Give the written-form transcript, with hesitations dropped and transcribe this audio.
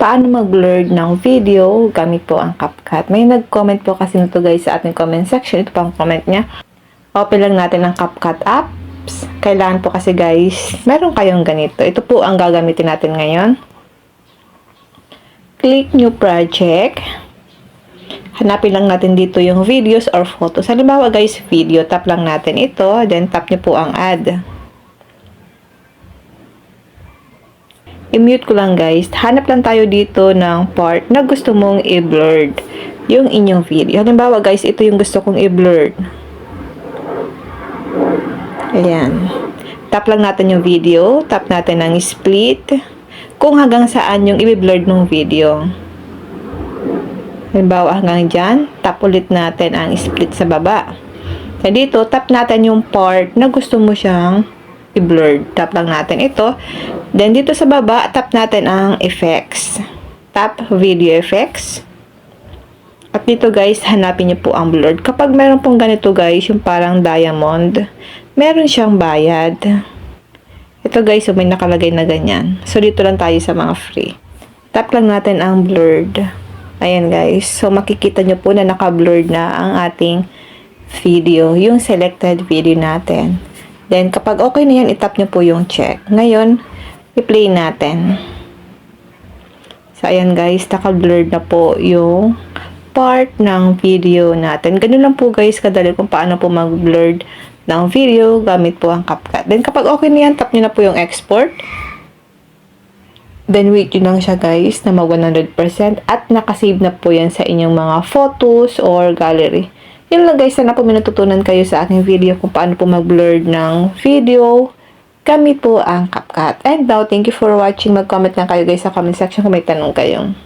paano mag-blur ng video gamit po ang CapCut. May nag-comment po kasi nito guys sa ating comment section. Ito pang comment niya. Open lang natin ang CapCut apps. Kailangan po kasi guys, meron kayong ganito. Ito po ang gagamitin natin ngayon. Click New Project. Hanapin lang natin dito yung videos or photos. Halimbawa guys, video. Tap lang natin ito. Then tap nyo po ang add. I-mute ko lang guys. Hanap lang tayo dito ng part na gusto mong i-blurred yung inyong video. Halimbawa guys, ito yung gusto kong i-blurred. Ayan. Tap lang natin yung video. Tap natin ang split. Kung hanggang saan yung i-blurred ng video. Halimbawa hanggang dyan. Tap ulit natin ang split sa baba. Kaya dito, tap natin yung part na gusto mo siyang i-blurred. Tap lang natin ito. Then, dito sa baba, tap natin ang effects. Tap video effects. At dito guys, hanapin niyo po ang blurred. Kapag meron pong ganito guys, yung parang diamond, meron siyang bayad. Ito guys, so may nakalagay na ganyan. So, dito lang tayo sa mga free. Tap lang natin ang blurred. Ayan guys. So, makikita niyo po na naka-blurred na ang ating video. Yung selected video natin. Then, kapag okay na yan, itap nyo po yung check. Ngayon, i-play natin. So, ayan guys, naka-blurred na po yung part ng video natin. Ganun lang po guys, kadali kung paano po mag-blurred ng video gamit po ang CapCut. Then, kapag okay na yan, tap nyo na po yung export. Then, wait nyo lang siya guys na mag 100% at nakasave na po yan sa inyong mga photos or gallery. Yun lang guys, sana po may natutunan kayo sa aking video kung paano po mag-blur ng video gamit po ang CapCut. And now, thank you for watching. Mag-comment lang kayo guys sa comment section kung may tanong kayo.